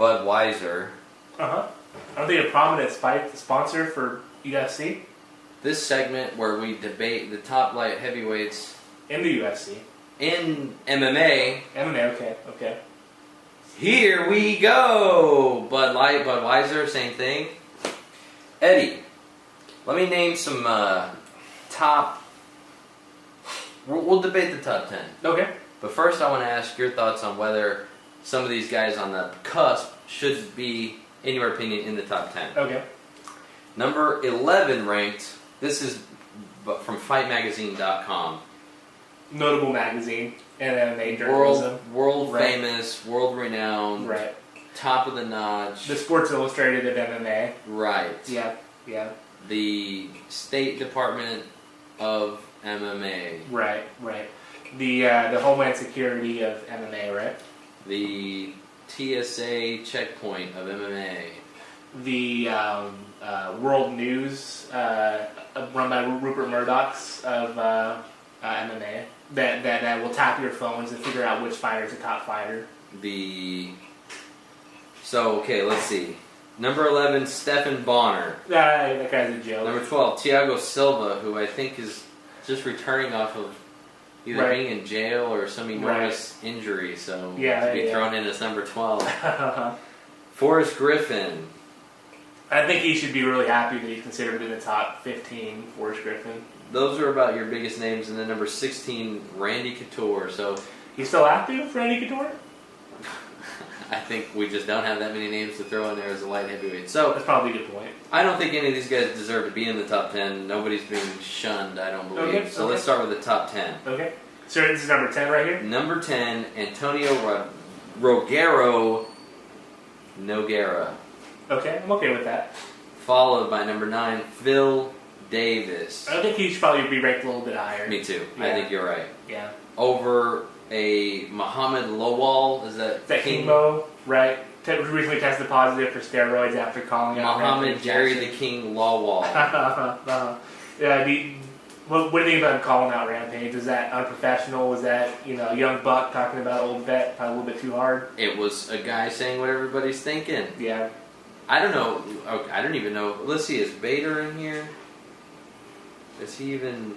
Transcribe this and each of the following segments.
Budweiser. Aren't they a prominent sponsor for UFC? This segment where we debate the top light heavyweights In the UFC. in MMA. MMA, okay. Here we go! Bud Light, Budweiser, same thing. Eddie, let me name some top... We'll debate the top 10. Okay. But first I want to ask your thoughts on whether some of these guys on the cusp should be, in your opinion, in the top 10. Okay. Number 11 ranked, this is from FightMagazine.com. Notable magazine. MMA journalism. World famous, world renowned. Right. Top of the notch. The Sports Illustrated of MMA. Right. Yeah. The State Department of MMA. Right. The Homeland Security of MMA, right? The TSA checkpoint of MMA. The World News, run by Rupert Murdoch's of MMA, that will tap your phones and figure out which fighter is the top fighter. Let's see. Number 11, Stephan Bonner. That guy's a joke. Number 12, Thiago Silva, who I think is just returning off of either being in jail or some enormous injury, so to be thrown in as number 12. Forrest Griffin. I think he should be really happy that he's considered in the top 15, Forrest Griffin. Those are about your biggest names, and then number 16, Randy Couture. So he's still active, Randy Couture? I think we just don't have that many names to throw in there as a light heavyweight. So that's probably a good point. I don't think any of these guys deserve to be in the top 10. Nobody's being shunned, I don't believe. So let's start with the top 10. Okay. So this is number 10 right here? Number 10, Antonio Rogero Nogueira. Okay, I'm okay with that. Followed by number 9, Phil Davis. I think he should probably be ranked a little bit higher. Me too. Yeah. I think you're right. Yeah. Over a Muhammad Lawal, is that King Mo, right? Recently tested positive for steroids after calling out Muhammad Jerry the King Lawal. What do you think about him calling out Rampage? Was that unprofessional? Was that, a young buck talking about old vet, probably a little bit too hard? It was a guy saying what everybody's thinking. Yeah. I don't know. I don't even know. Let's see, is Bader in here? Is he even...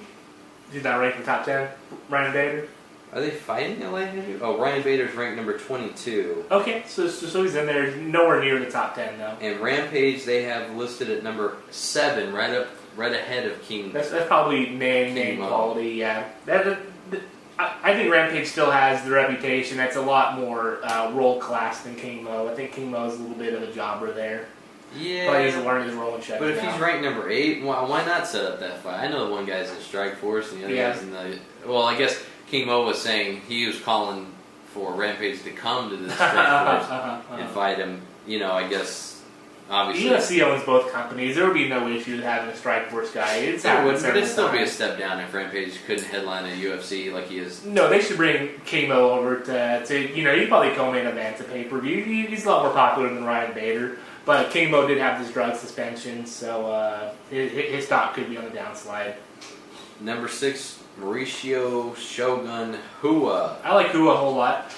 He's not ranked in top 10? Ryan Bader? Are they fighting at light heavyweight? Oh, Ryan Bader's ranked number 22. Okay, so he's in there, nowhere near the top 10 though. And Rampage they have listed at number 7, right ahead of King. That's probably name quality, yeah. I think Rampage still has the reputation that's a lot more world class than King Mo. I think King Mo's a little bit of a jobber there. Yeah. But he's learning his role and check. But if he's ranked number 8, why not set up that fight? I know the one guy's in Strikeforce and the other guy's in the... Well, I guess King Mo was saying he was calling for Rampage to come to the Strikeforce and fight him. I guess, obviously... UFC owns both companies. There would be no issue with having a Strikeforce guy. But it'd still be a step down if Rampage couldn't headline a UFC like he is. No, they should bring King Mo over to he'd probably co-main event a pay-per-view. He's a lot more popular than Ryan Bader. But King Mo did have this drug suspension, so his stock could be on the downslide. Number 6, Mauricio Shogun Hua. I like Hua a whole lot.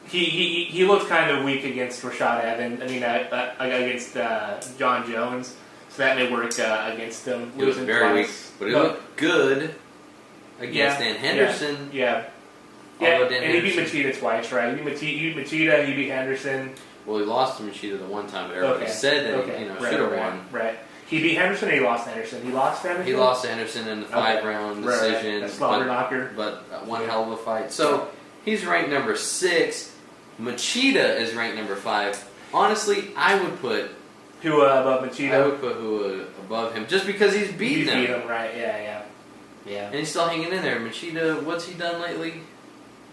He looked kind of weak against Rashad Evans. Against John Jones, so that may work against him. He was very weak, but he looked good against Dan Henderson. Yeah. And he beat Machida twice, right? He beat Machida, he beat Henderson. Well, he lost to Machida the one time, but everybody said that he should have won. Right. He beat Henderson or he lost Henderson? He lost Henderson? He lost Henderson in the 5-round decision. Right. Slaughter knocker. But one hell of a fight. So, he's ranked number 6. Machida is ranked number 5. Honestly, I would put... Hua above Machida? I would put Hua above him, just because he's beaten him. He's beat him, right. Yeah. And he's still hanging in there. Machida, what's he done lately?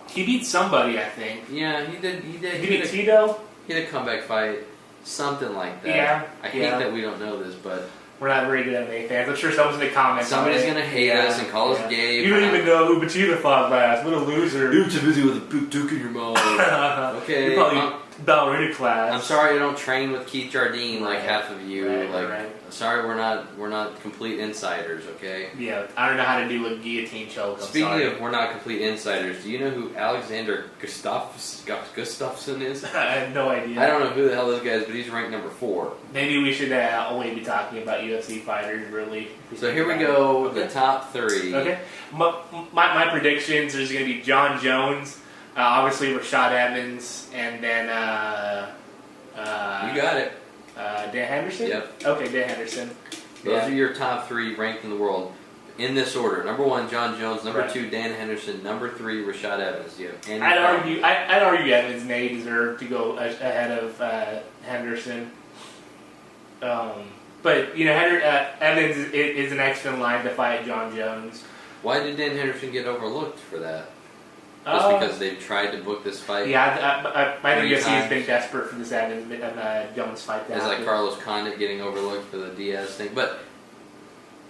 He beat somebody, I think. Yeah, he did. He beat Tito? He had a comeback fight, something like that. Yeah. I hate that we don't know this, but... We're not very good MMA fans. I'm sure someone's in the comments. Somebody's going to hate us and call us gay. You don't even know who Machida fought last. What a loser. You're too busy with a poop duke in your mouth. Okay. ballerina class. I'm sorry I don't train with Keith Jardine like half of you. Right. Sorry we're not complete insiders, okay? Yeah, I don't know how to do a guillotine choke. Speaking of we're not complete insiders, do you know who Alexander Gustafsson is? I have no idea. I don't know who the hell this guy is, but he's ranked number 4. Maybe we should only be talking about UFC fighters, really. So here we go, the top 3. Okay. My predictions, there's going to be John Jones, obviously Rashad Evans, and then... you got it. Dan Henderson? Yep. Okay, Dan Henderson. Those are your top 3 ranked in the world. In this order. Number 1, John Jones. Number Right. 2, Dan Henderson. Number 3, Rashad Evans. Do you have any I'd argue Evans may deserve to go ahead of Henderson. But, Evans is an extra in line to fight John Jones. Why did Dan Henderson get overlooked for that? Just because they've tried to book this fight? Yeah, I think UFC has been desperate for this Evans Jones fight. It's like Carlos Condit getting overlooked for the Diaz thing. But,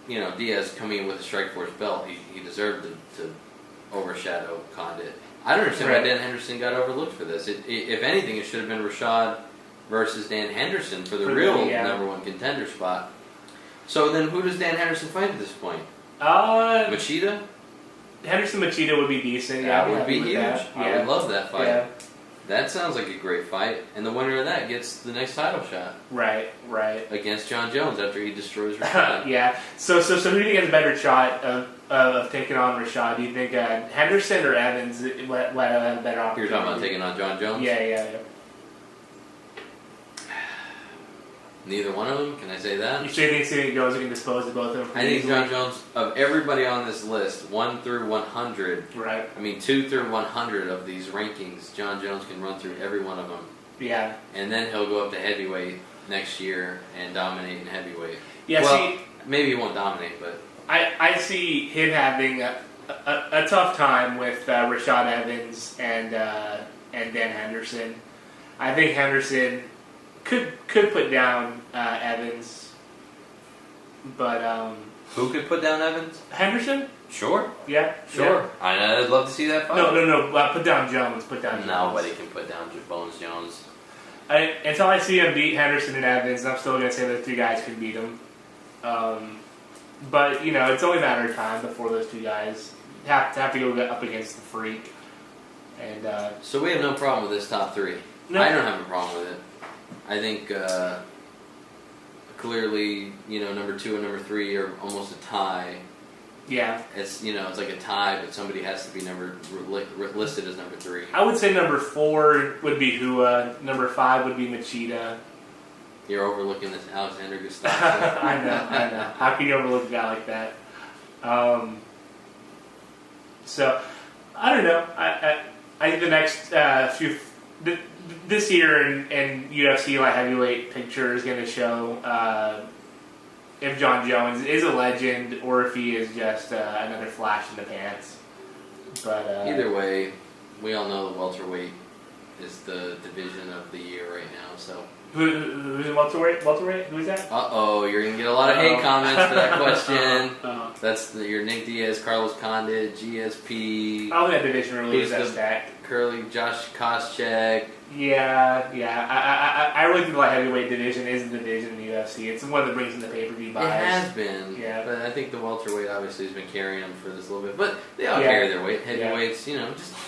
Diaz coming in with a Strikeforce belt, he deserved to overshadow Condit. I don't understand why Dan Henderson got overlooked for this. If anything, it should have been Rashad versus Dan Henderson for the real number 1 contender spot. So then who does Dan Henderson fight at this point? Machida? Henderson Machida would be decent. That would be huge. Yeah. I would love that fight. Yeah. That sounds like a great fight. And the winner of that gets the next title shot. Right. Against John Jones after he destroys Rashad. Yeah. So who do you think has a better shot of taking on Rashad? Do you think Henderson or Evans would have a better opportunity? You're talking about taking on John Jones? Yeah. Neither one of them? Can I say that? You think Jones can dispose of both of them? I think John Jones, of everybody on this list, 1 through 100, right? 2 through 100 of these rankings, John Jones can run through every one of them. Yeah. And then he'll go up to heavyweight next year and dominate in heavyweight. Yeah, well, maybe he won't dominate, but... I see him having a tough time with Rashad Evans and Dan Henderson. I think Henderson could put down Evans, but who could put down Evans? Henderson? Sure. Yeah. Sure. Yeah. I'd love to see that fight. No. Put down Jones. Nobody can put down Bones Jones. Until I see him beat Henderson and Evans, I'm still going to say those 2 guys could beat him. But it's only a matter of time before those 2 guys have to go up against the Freak. And so we have no problem with this top 3. No. I don't have a problem with it. I think clearly, number 2 and number 3 are almost a tie. Yeah. It's like a tie, but somebody has to be listed as number 3. I would say number 4 would be Hua. Number 5 would be Machida. You're overlooking this Alexander Gustafsson. I know. How can you overlook a guy like that? So, I don't know. I think the next few... This year in UFC light heavyweight picture is going to show if John Jones is a legend or if he is just another flash in the pants. But either way, we all know the welterweight is the division of the year right now. So who's in welterweight? Who's that? You're going to get a lot of hate comments for that question. That's your Nick Diaz, Carlos Condit, GSP. I don't think that division really is that stacked. Curly, Josh Koscheck. Yeah. I really think the light heavyweight division is the division in the UFC. It's the one that brings in the pay-per-view buys. It has been. Yeah. But I think the welterweight obviously has been carrying them for this little bit. But they all carry their weight. Heavyweights,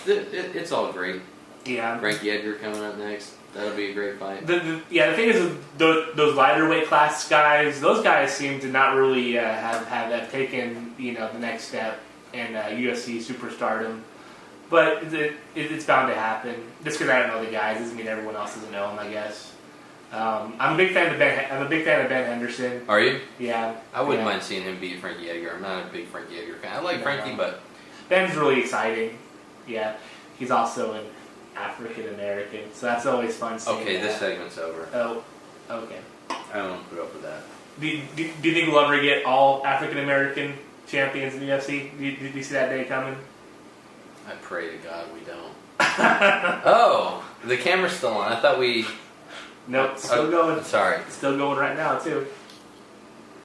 it's all great. Yeah. Frankie Edgar coming up next. That'll be a great fight. The thing is, those lighter weight class guys, those guys seem to not really have taken the next step in UFC superstardom. But it's bound to happen. Just because I don't know the guys doesn't mean everyone else doesn't know them, I guess. I'm a big fan of Ben Henderson. Are you? Yeah. I wouldn't mind seeing him beat Frankie Edgar. I'm not a big Frankie Edgar fan. I like Frankie, but Ben's really exciting. Yeah. He's also an African American, so that's always fun seeing. Okay, this segment's over. Oh, okay. I don't want to put up with that. Do you think we'll ever get all African American champions in the UFC? Do you see that day coming? I pray to God we don't. The camera's still on. I thought we... Nope, still going. Sorry. Still going right now, too.